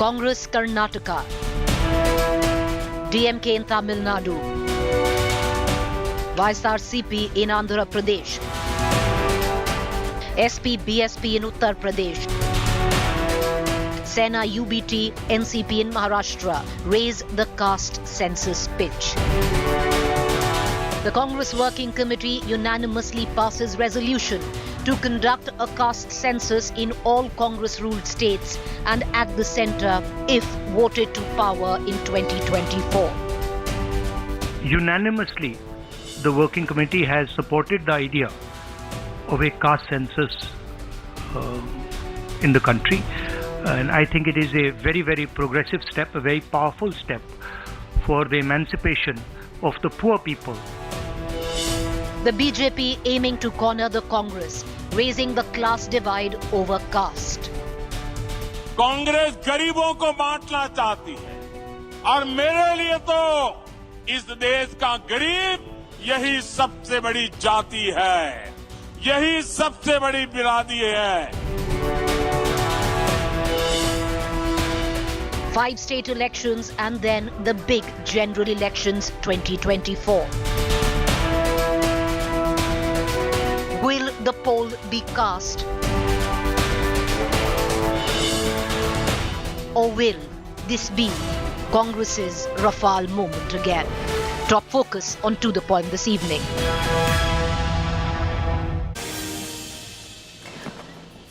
Congress Karnataka, DMK in Tamil Nadu, YSRCP in Andhra Pradesh, SP BSP in Uttar Pradesh, Sena UBT NCP in Maharashtra raise the caste census pitch. The Congress Working Committee unanimously passes resolution to conduct a caste census in all Congress-ruled states and at the centre if voted to power in 2024. Unanimously, the Working Committee has supported the idea of a caste census in the country. And I think it is a very, very progressive step, a very powerful step for the emancipation of the poor people. The BJP aiming to corner the Congress, raising the class divide over caste. Congress गरीबों को बांटना चाहती है और मेरे लिए तो इस देश का गरीब यही सबसे बड़ी जाति है, यही सबसे बड़ी बिरादरी है. 5 state elections and then the big general elections 2024. Will the poll be cast? Or will this be Congress's Rafel moment again? Top focus on To The Point this evening.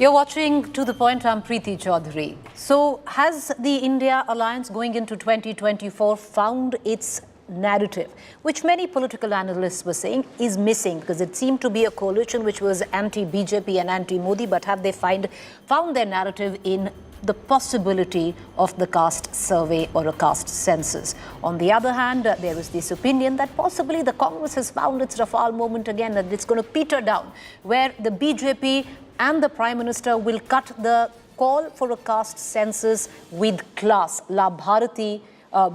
You're watching To The Point. I'm Preeti Chowdhry. So, has the India alliance going into 2024 found its narrative, which many political analysts were saying is missing, because it seemed to be a coalition which was anti-BJP and anti-Modi, but have they found their narrative in the possibility of the caste survey or a caste census? On the other hand, there is this opinion that possibly the Congress has found its Rafale moment again, that it's going to peter down, where the BJP and the Prime Minister will cut the call for a caste census with class. La Bharati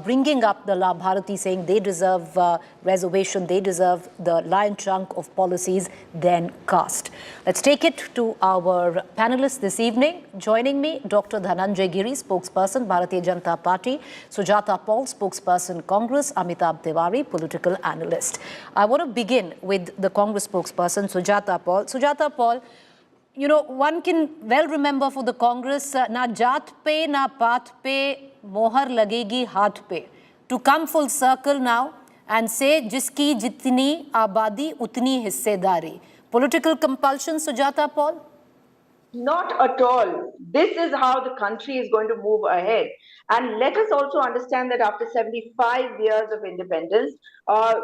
bringing up the La Bharati, saying they deserve reservation, they deserve the lion chunk of policies, then caste. Let's take it to our panelists this evening. Joining me, Dr. Dhananjay Giri, spokesperson, Bharatiya Janata Party; Sujata Paul, spokesperson, Congress; Amitabh Tiwari, political analyst. I want to begin with the Congress spokesperson, Sujata Paul. Sujata Paul, you know, one can well remember for the Congress, na jaat pe, na paat pe, mohar lagegi haath pe. To come full circle now and say, jiski jitni abadi, utni hissedari. Political compulsion, Sujata Paul? Not at all. This is how the country is going to move ahead. And let us also understand that after 75 years of independence,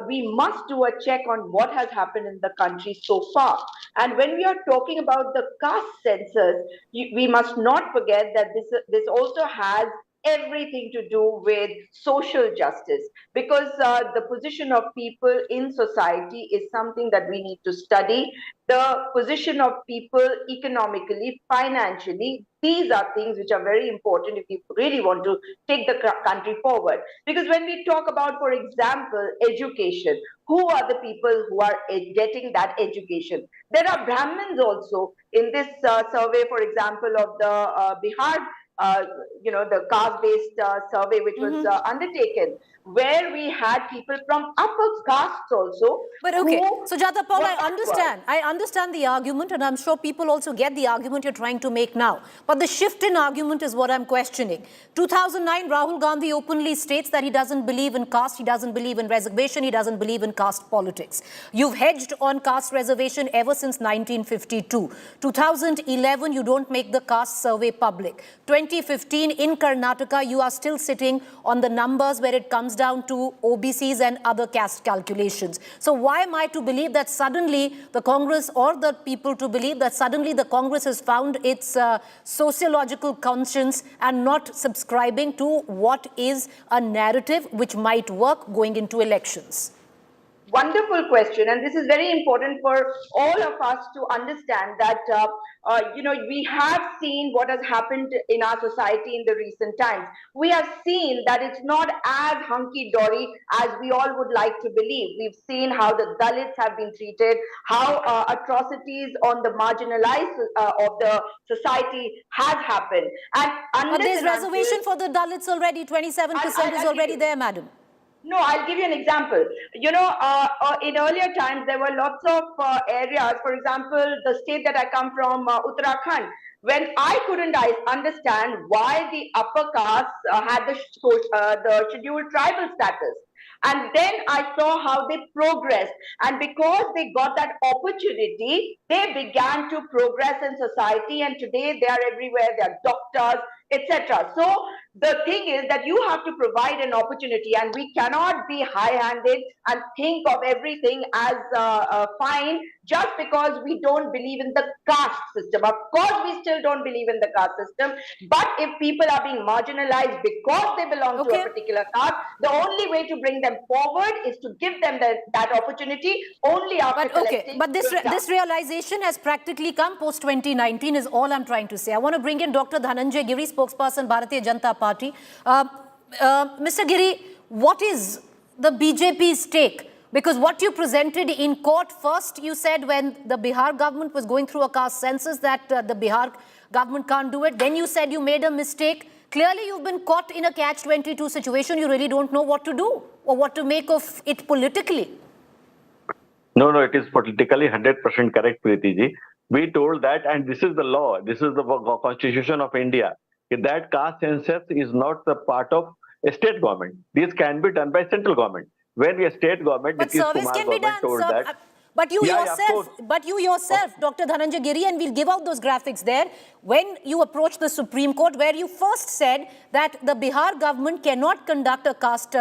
we must do a check on what has happened in the country so far. And when we are talking about the caste census, we must not forget that this also has everything to do with social justice, because the position of people in society is something that we need to study. The position of people economically, financially, these are things which are very important if you really want to take the country forward. Because when we talk about, for example, education, who are the people who are getting that education? There are Brahmins also in this survey, for example, of the Bihar, the caste-based survey which was undertaken, where we had people from upper castes also. But okay, Sujata Paul, I understand the argument, and I'm sure people also get the argument you're trying to make now. But the shift in argument is what I'm questioning. 2009, Rahul Gandhi openly states that he doesn't believe in caste, he doesn't believe in reservation, he doesn't believe in caste politics. You've hedged on caste reservation ever since 1952. 2011, you don't make the caste survey public. 2015, in Karnataka, you are still sitting on the numbers where it comes down to OBCs and other caste calculations. So why am I to believe that suddenly the Congress, or the people to believe that suddenly the Congress has found its sociological conscience and not subscribing to what is a narrative which might work going into elections? Wonderful question, and this is very important for all of us to understand that we have seen what has happened in our society in the recent times. We have seen that it's not as hunky-dory as we all would like to believe. We've seen how the Dalits have been treated, how atrocities on the marginalized of the society has happened. And But there's reservation for the Dalits already. 27% is already there, madam. No, I'll give you an example. In earlier times, there were lots of areas, for example, the state that I come from, Uttarakhand, when I couldn't understand why the upper caste had the scheduled tribal status. And then I saw how they progressed. And because they got that opportunity, they began to progress in society. And today they are everywhere. They are doctors, etc. So the thing is that you have to provide an opportunity, and we cannot be high-handed and think of everything as fine just because we don't believe in the caste system. Of course, we still don't believe in the caste system, but if people are being marginalized because they belong to a particular caste, the only way to bring them forward is to give them that opportunity only after collecting. But this realization has practically come post 2019 is all I'm trying to say. I want to bring in Dr. Dhananjay Giri, spokesperson, Bharatiya Janata Party. Mr. Giri, what is the BJP's take? Because what you presented in court, first you said when the Bihar government was going through a caste census that the Bihar government can't do it. Then you said you made a mistake. Clearly you've been caught in a catch-22 situation. You really don't know what to do or what to make of it politically. No, it is politically 100% correct, Preeti ji. We told that, and this is the law, this is the Constitution of India, that caste census is not the part of a state government. This can be done by central government. When a state government, but service can be done, sir. But you yourself, Dr. Dhananjay Giri, and we'll give out those graphics there, when you approached the Supreme Court, where you first said that the Bihar government cannot conduct a caste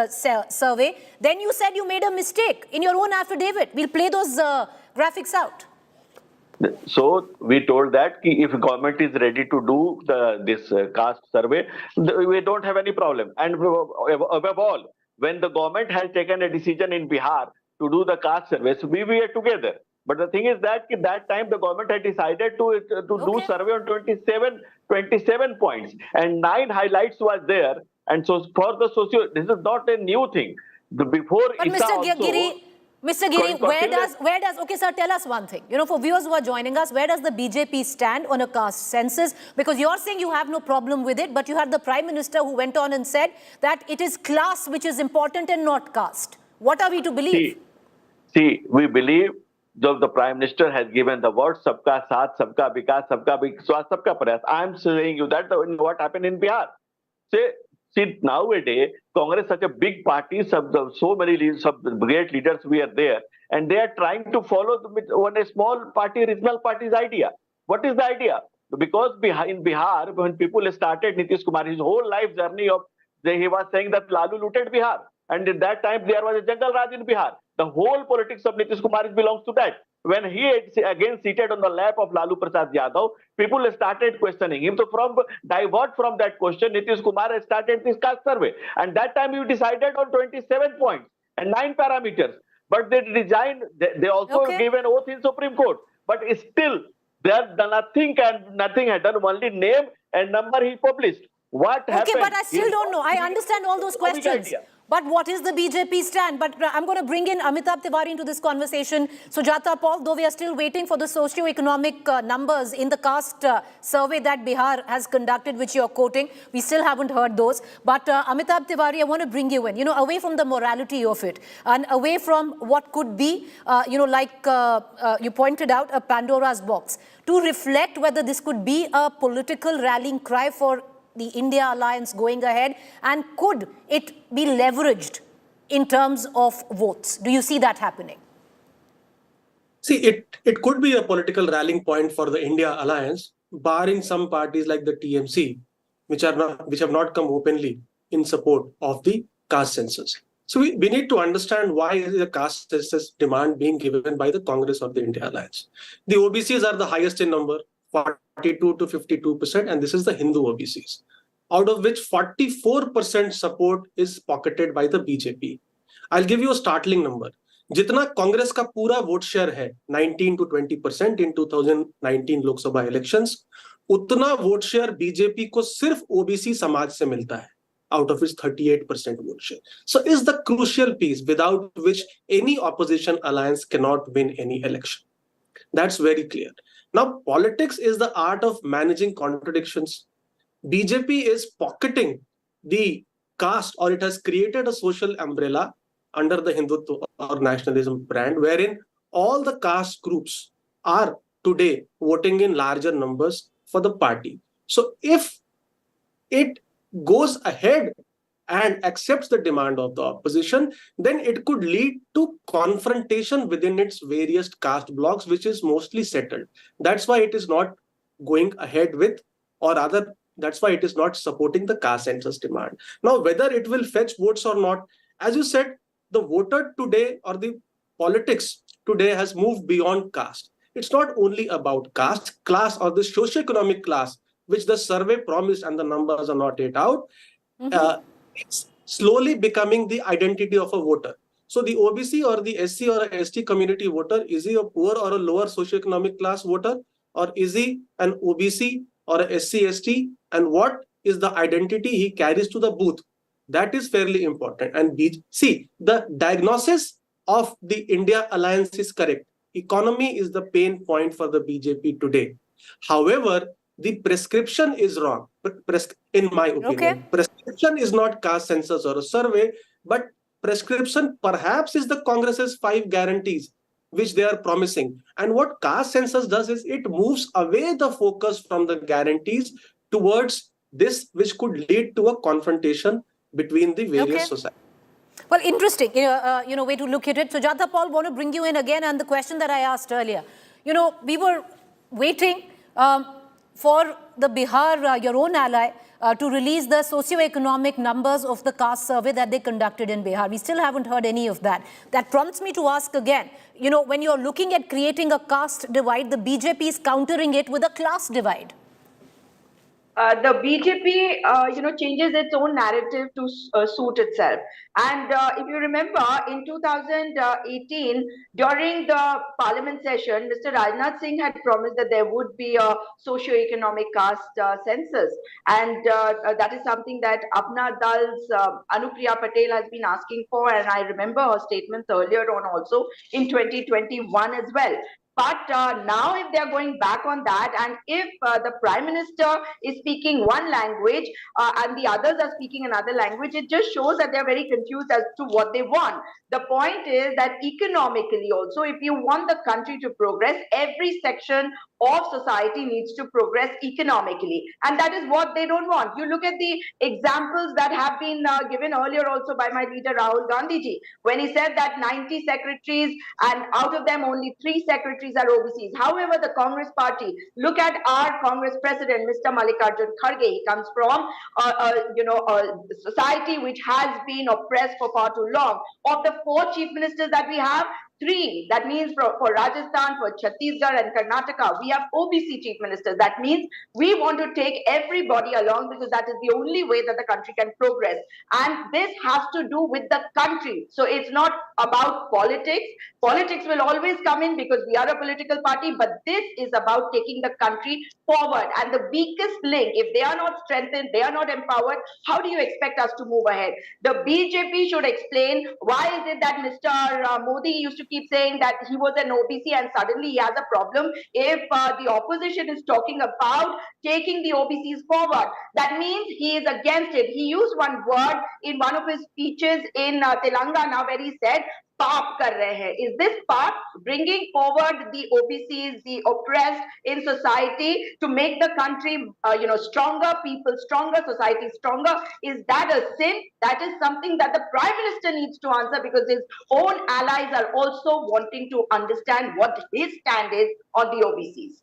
survey, then you said you made a mistake in your own affidavit. We'll play those graphics out. So we told that if government is ready to do this caste survey, we don't have any problem. And above all, when the government has taken a decision in Bihar to do the caste survey, so we were together. But the thing is that at that time the government had decided to do survey on 27 points, and 9 highlights was there. And so for the this is not a new thing. Before but Mr. Giri, where does, okay sir, tell us one thing. For viewers who are joining us, where does the BJP stand on a caste census? Because you're saying you have no problem with it, but you had the Prime Minister who went on and said that it is class which is important and not caste. What are we to believe? See, we believe the Prime Minister has given the word Sabka Saath, Sabka Vikas, Sabka Vishwas, Sabka Prayas. I am saying you that what happened in Bihar. See, nowadays, Congress is such a big party, so many leaders, great leaders we are there, and they are trying to follow one a small party, regional party's idea. What is the idea? Because in Bihar, when people started Nitish Kumar, his whole life journey he was saying that Lalu looted Bihar. And at that time, there was a jungle Raj in Bihar. The whole politics of Nitish Kumar belongs to that. When he again seated on the lap of Lalu Prasad Yadav, people started questioning him. So divert from that question, Nitish Kumar has started this caste survey. And that time you decided on 27 points and 9 parameters. But they resigned. They also gave an oath in Supreme Court. But still, nothing had done. Only name and number he published. What happened? Okay, but I still don't know. I understand all those questions. But what is the BJP stand? But I'm going to bring in Amitabh Tiwari into this conversation. Sujata Paul, though we are still waiting for the socio-economic numbers in the caste survey that Bihar has conducted, which you're quoting, we still haven't heard those. But Amitabh Tiwari, I want to bring you in, away from the morality of it and away from what could be, like you pointed out, a Pandora's box, to reflect whether this could be a political rallying cry for the India alliance going ahead, and could it be leveraged in terms of votes? Do you see that happening? See, it could be a political rallying point for the India alliance, barring some parties like the TMC, which have not come openly in support of the caste census. So we need to understand why is the caste census demand being given by the Congress of the India alliance. The OBCs are the highest in number, 42 to 52%, and this is the Hindu OBCs, out of which 44% support is pocketed by the BJP. I'll give you a startling number. जितना कांग्रेस का पूरा vote share है 19 to 20% in 2019 Lok Sabha elections, उतना vote share BJP को सिर्फ OBC समाज से मिलता है out of its 38% vote share. So is the crucial piece without which any opposition alliance cannot win any election. That's very clear. Now, politics is the art of managing contradictions. BJP is pocketing the caste, or it has created a social umbrella under the Hindutva or nationalism brand, wherein all the caste groups are today voting in larger numbers for the party. So if it goes ahead and accepts the demand of the opposition, then it could lead to confrontation within its various caste blocks, which is mostly settled. That's why it is not going ahead with, or rather, that's why it is not supporting the caste census demand. Now, whether it will fetch votes or not, as you said, the voter today or the politics today has moved beyond caste. It's not only about caste, class, or the socioeconomic class, which the survey promised and the numbers are not yet out. It's slowly becoming the identity of a voter. So the OBC or the SC or a ST community voter, is he a poor or a lower socioeconomic class voter? Or is he an OBC or a SC, ST? And what is the identity he carries to the booth? That is fairly important. And see, the diagnosis of the India alliance is correct. Economy is the pain point for the BJP today. However, the prescription is wrong, in my opinion. Okay. Prescription is not caste census or a survey, but prescription perhaps is the Congress's 5 guarantees, which they are promising. And what caste census does is it moves away the focus from the guarantees towards this, which could lead to a confrontation between the various societies. Well, interesting, way to look at it. So, Jata Paul, want to bring you in again, and the question that I asked earlier. We were waiting for the Bihar, your own ally, to release the socio-economic numbers of the caste survey that they conducted in Bihar. We still haven't heard any of that. That prompts me to ask again, when you're looking at creating a caste divide, the BJP is countering it with a class divide. The BJP, changes its own narrative to suit itself. And if you remember, in 2018, during the parliament session, Mr. Rajnath Singh had promised that there would be a socio-economic caste census. And that is something that Apna Dal's Anupriya Patel has been asking for. And I remember her statements earlier on also in 2021 as well. But now if they're going back on that, and if the Prime Minister is speaking one language and the others are speaking another language, it just shows that they're very confused as to what they want. The point is that economically also, if you want the country to progress, every section of society needs to progress economically. And that is what they don't want. You look at the examples that have been given earlier also by my leader Rahul Gandhi ji, when he said that 90 secretaries and out of them only 3 secretaries are OBCs. However, the Congress party, look at our Congress president, Mr. Mallikarjun Kharge. He comes from a society which has been oppressed for far too long. Of the 4 chief ministers that we have, 3, that means for Rajasthan, for Chhattisgarh and Karnataka, we have OBC chief ministers. That means we want to take everybody along because that is the only way that the country can progress. And this has to do with the country. So it's not about politics. Politics will always come in because we are a political party, but this is about taking the country forward. And the weakest link, if they are not strengthened, they are not empowered, how do you expect us to move ahead? The BJP should explain why is it that Mr. Modi used to keep saying that he was an OBC and suddenly he has a problem if the opposition is talking about taking the OBCs forward. That means he is against it. He used one word in one of his speeches in Telangana where he said, "Paap kar rahe hain." Is this paap bringing forward the OBCs, the oppressed in society to make the country, stronger, people stronger, society stronger? Is that a sin? That is something that the Prime Minister needs to answer because his own allies are also wanting to understand what his stand is on the OBCs.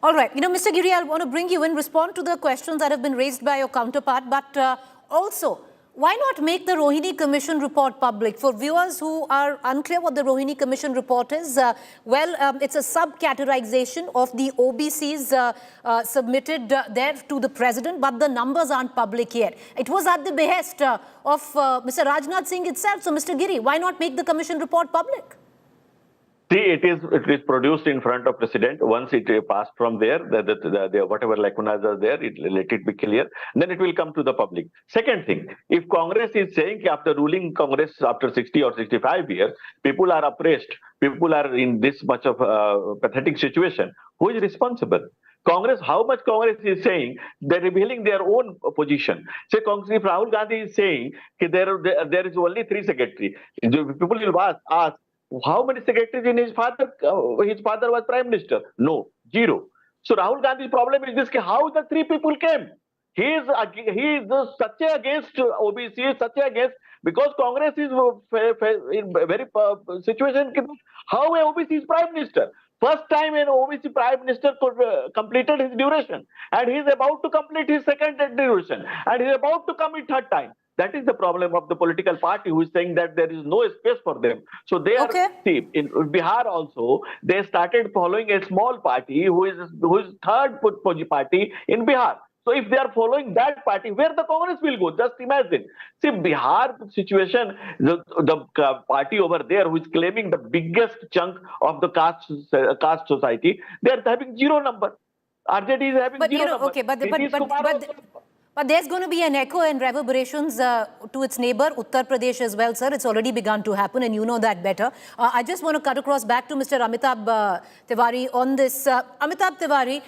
All right. Mr. Giri, I want to bring you in, respond to the questions that have been raised by your counterpart, but also, why not make the Rohini Commission report public? For viewers who are unclear what the Rohini Commission report is, it's a sub-categorization of the OBCs submitted there to the president, but the numbers aren't public yet. It was at the behest of Mr. Rajnath Singh itself. So, Mr. Giri, why not make the commission report public? See, it is produced in front of President. Once it passed from there, the whatever lacunas are there, let it be clear. Then it will come to the public. Second thing, if Congress is saying that after ruling Congress after 60 or 65 years, people are oppressed, people are in this much of a pathetic situation, who is responsible? Congress, how much Congress is saying, they're revealing their own position. Say, Congress, if Rahul Gandhi is saying that there is only 3 secretaries, people will ask how many secretaries in his father? His father was prime minister. No, 0. So Rahul Gandhi's problem is this: how the 3 people came. He is such against OBC, such against, because Congress is in very situation. How a OBC is prime minister? First time an OBC prime minister completed his duration, and he is about to complete his second duration, and he is about to come in third time. That is the problem of the political party who is saying that there is no space for them. So they are, see, in Bihar also, they started following a small party who is third party in Bihar. So if they are following that party, where the Congress will go? Just imagine. See, Bihar situation, the party over there who is claiming the biggest chunk of the caste society, they are having 0 number. RJD is having 0 number. Okay, but there's going to be an echo and reverberations to its neighbor, Uttar Pradesh as well, sir. It's already begun to happen, and you know that better. I just want to cut across back to Mr. Amitabh Tiwari on this. Amitabh Tiwari,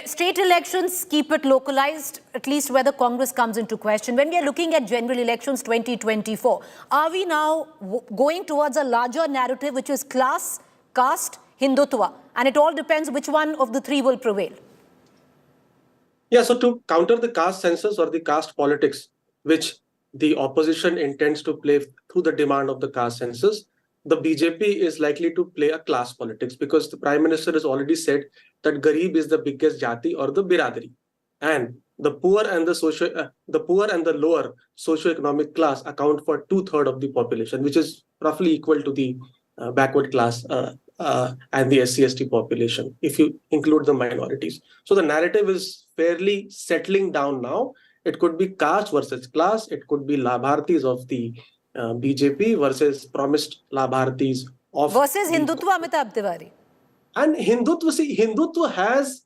state elections, keep it localized, at least where the Congress comes into question. When we are looking at general elections 2024, are we now going towards a larger narrative, which is class, caste, Hindutva? And it all depends which one of the 3 will prevail. Yeah, so to counter the caste census or the caste politics, which the opposition intends to play through the demand of the caste census, the BJP is likely to play a class politics, because the Prime Minister has already said that Garib is the biggest jati or the biradari, and the poor and the lower socio-economic class account for 2/3 of the population, which is roughly equal to the backward class and the SC/ST population, if you include the minorities. So the narrative is fairly settling down now. It could be caste versus class. It could be Labhartis of the BJP versus promised Labhartis of versus Hindutva, Amitabh Tiwari. And Hindutva, see, Hindutva has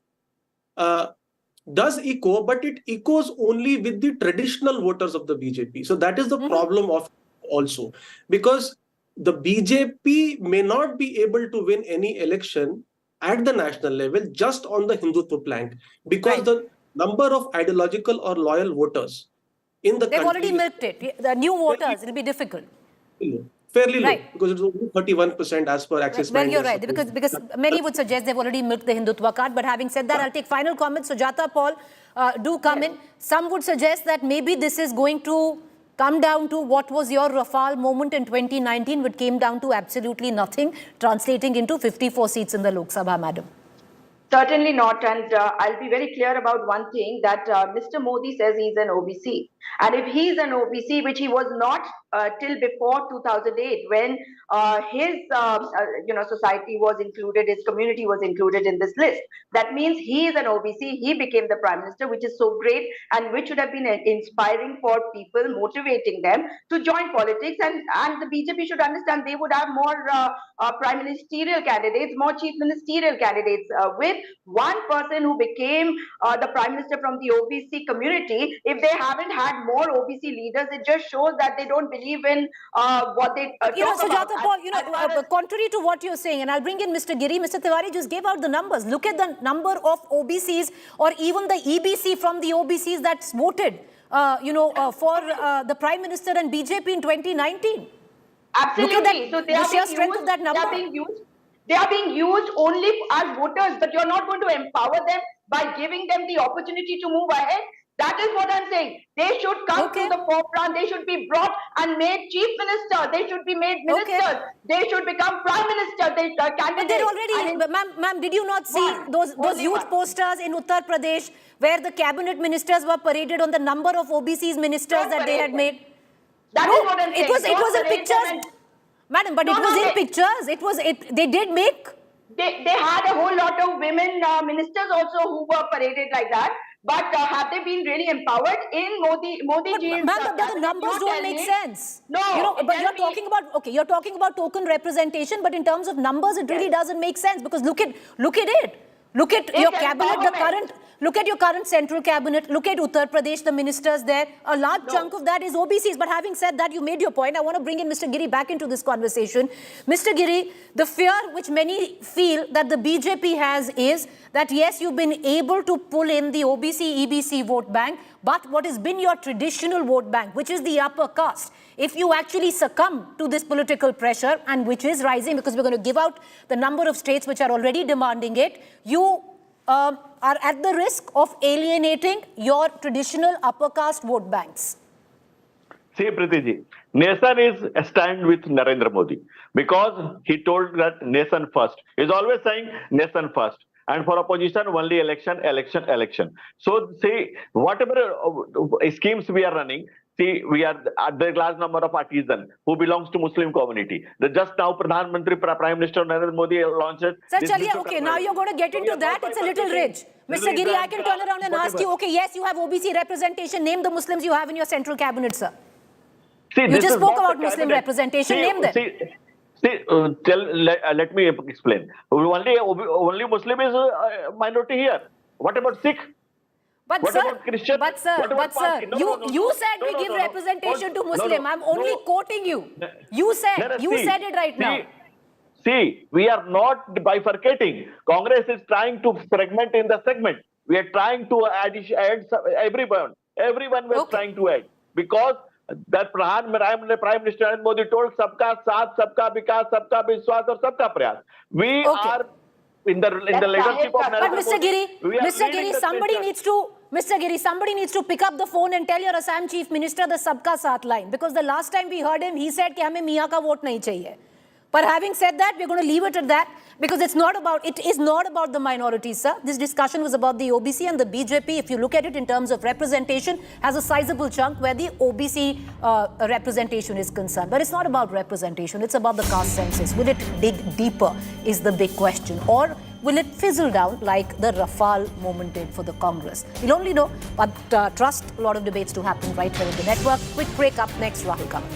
does echo, but it echoes only with the traditional voters of the BJP. So that is the problem of also, because the BJP may not be able to win any election at the national level just on the Hindutva plank, because the number of ideological or loyal voters in the They've already milked it. The new voters, it'll be difficult. Fairly low, because it's only 31% as per Axis Bank. Well, you're right, because many would suggest they've already milked the Hindutva card. But having said that, I'll take final comments. Sujata, Paul, do come in. Some would suggest that maybe this is going to come down to what was your Rafel moment in 2019, which came down to absolutely nothing, translating into 54 seats in the Lok Sabha, madam. Certainly not. And I'll be very clear about one thing, that Mr. Modi says he's an OBC. And if he's an OBC, which he was not till before 2008, when his society was included, his community was included in this list, that means he is an OBC. He became the Prime Minister, which is so great, and which should have been inspiring for people, motivating them to join politics. And the BJP should understand they would have more prime ministerial candidates, more chief ministerial candidates. With one person who became the Prime Minister from the OBC community, if they haven't had more OBC leaders, it just shows that they don't believe in what they talk Sujata, about. Paul, contrary to what you're saying, and I'll bring in Mr. Giri, Mr. Tiwari just gave out the numbers. Look at the number of OBCs or even the EBC from the OBCs that's voted, for the Prime Minister and BJP in 2019. Absolutely. Look at that, so they are sheer strength of that number. They are being used only as voters, but you're not going to empower them by giving them the opportunity to move ahead. That is what I'm saying. They should come to the forefront. They should be brought and made chief minister. They should be made ministers. They should become prime minister. They candidates. But they're already, ma'am, did you not see those huge posters in Uttar Pradesh where the cabinet ministers were paraded on the number of OBCs ministers that they had made? That is what I'm saying. It was in pictures, madam. But it was in pictures. They did make. They had a whole lot of women ministers also who were paraded like that. But have they been really empowered in Modi ji's? But the numbers don't make sense. No, but you're talking about you're talking about token representation, but in terms of numbers, it really doesn't make sense because look at it. Look at your cabinet, look at your current central cabinet, look at Uttar Pradesh, the ministers there. A large chunk of that is OBCs. But having said that, you made your point. I want to bring in Mr. Giri back into this conversation. Mr. Giri, the fear which many feel that the BJP has is that yes, you've been able to pull in the OBC, EBC vote bank, but what has been your traditional vote bank, which is the upper caste, if you actually succumb to this political pressure, and which is rising because we're going to give out the number of states which are already demanding it, you are at the risk of alienating your traditional upper caste vote banks. See, Preeti ji, nation is a stand with Narendra Modi because he told that nation first. He's always saying nation first. And for opposition, only election. So, see, whatever schemes we are running, see, we are at the large number of artisans who belongs to Muslim community. Just now, Prime Minister Narendra Modi launched. Sir, chaliye, okay, now you're going to get into that. It's a little rich. Mr. Giri, I can turn around and ask you, okay, yes, you have OBC representation. Name the Muslims you have in your central cabinet, sir. See, you just spoke about Muslim representation. Name them. Let me explain. Only Muslim is a minority here. What about Sikh? But what sir, about Christian? You said we give representation to Muslim. I'm only quoting you. You said it right now. See, we are not bifurcating. Congress is trying to fragment in the segment. We are trying to add everyone. Everyone was trying to add because that Prime Minister Narendra Modi told sabka saath, sabka vikas, sabka vishwas, or sabka prayas. We are in the leadership of Narendra Modi. But Mr. Giri, somebody needs to pick up the phone and tell your Assam Chief Minister the sabka saath line, because the last time we heard him, he said कि हमें मियाँ का vote नहीं चाहिए. But having said that, we're going to leave it at that because it is not about the minorities, sir. This discussion was about the OBC, and the BJP, if you look at it in terms of representation, has a sizable chunk where the OBC representation is concerned. But it's not about representation, it's about the caste census. Will it dig deeper is the big question, or will it fizzle down like the Rafel moment did for the Congress? We'll only know, but trust a lot of debates to happen right here in the network. Quick break up next, Rahul coming.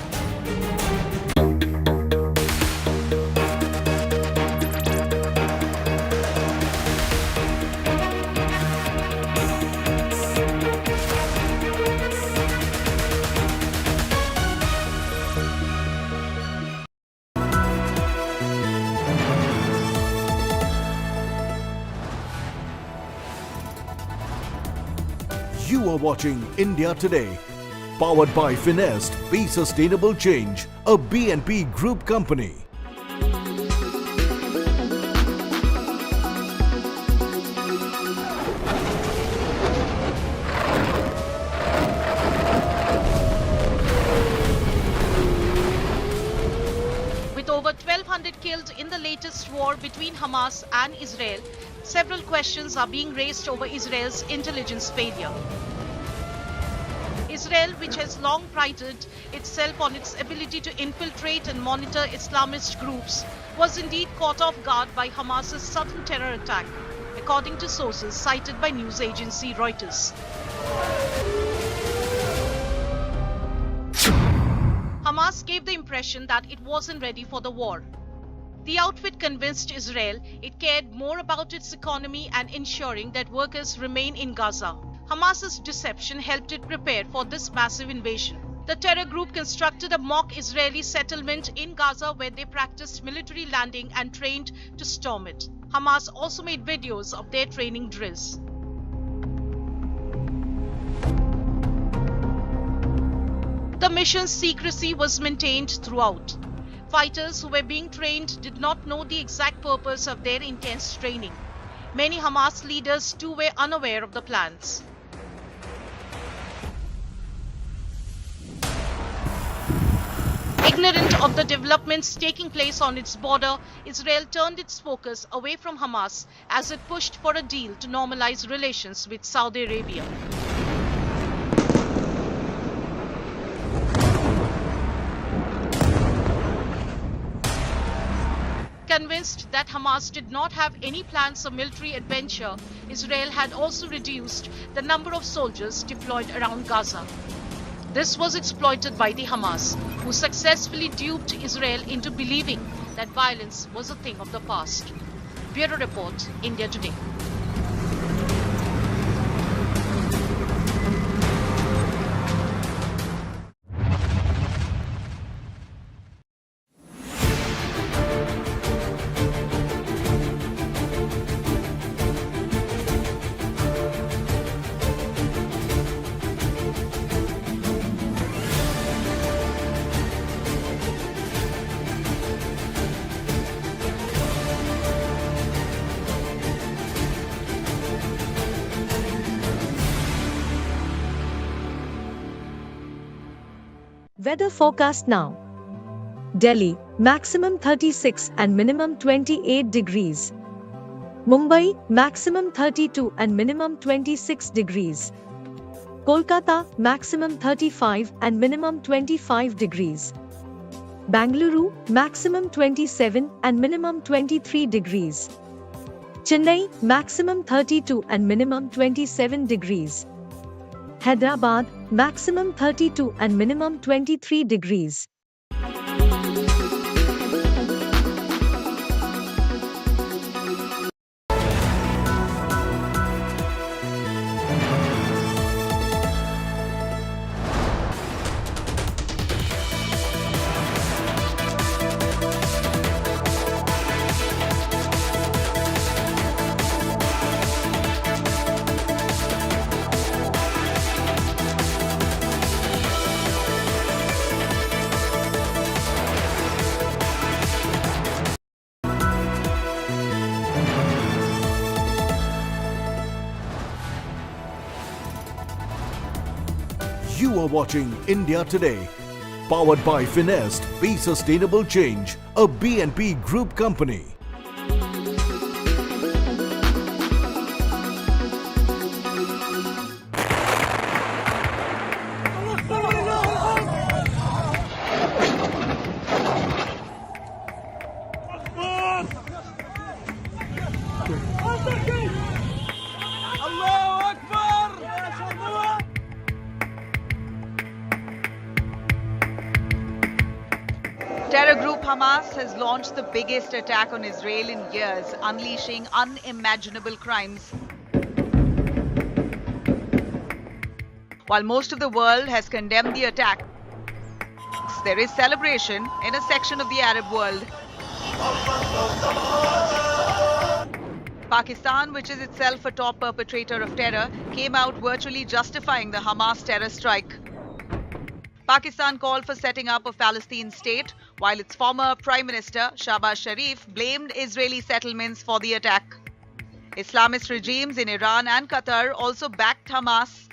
You are watching India Today, powered by Finest, Be Sustainable Change, a BNP Group company. With over 1,200 killed in the latest war between Hamas and Israel, several questions are being raised over Israel's intelligence failure. Israel, which has long prided itself on its ability to infiltrate and monitor Islamist groups, was indeed caught off guard by Hamas's sudden terror attack, according to sources cited by news agency Reuters. Hamas gave the impression that it wasn't ready for the war. The outfit convinced Israel it cared more about its economy and ensuring that workers remain in Gaza. Hamas's deception helped it prepare for this massive invasion. The terror group constructed a mock Israeli settlement in Gaza where they practiced military landing and trained to storm it. Hamas also made videos of their training drills. The mission's secrecy was maintained throughout. Fighters who were being trained did not know the exact purpose of their intense training. Many Hamas leaders too were unaware of the plans. Ignorant of the developments taking place on its border, Israel turned its focus away from Hamas as it pushed for a deal to normalize relations with Saudi Arabia. convinced that Hamas did not have any plans of military adventure, Israel had also reduced the number of soldiers deployed around Gaza. This was exploited by the Hamas, who successfully duped Israel into believing that violence was a thing of the past. Bureau Report, India Today. Weather forecast now. Delhi, maximum 36 and minimum 28 degrees. Mumbai, maximum 32 and minimum 26 degrees. Kolkata, maximum 35 and minimum 25 degrees. Bangalore, maximum 27 and minimum 23 degrees. Chennai, maximum 32 and minimum 27 degrees. Hyderabad, maximum 32 and minimum 23 degrees. You are watching India Today, powered by Finest, Be Sustainable Change, a BNP Group company. Terror group Hamas has launched the biggest attack on Israel in years, unleashing unimaginable crimes. While most of the world has condemned the attack, there is celebration in a section of the Arab world. Pakistan, which is itself a top perpetrator of terror, came out virtually justifying the Hamas terror strike. Pakistan called for setting up a Palestine state, while its former Prime Minister, Shahbaz Sharif, blamed Israeli settlements for the attack. Islamist regimes in Iran and Qatar also backed Hamas,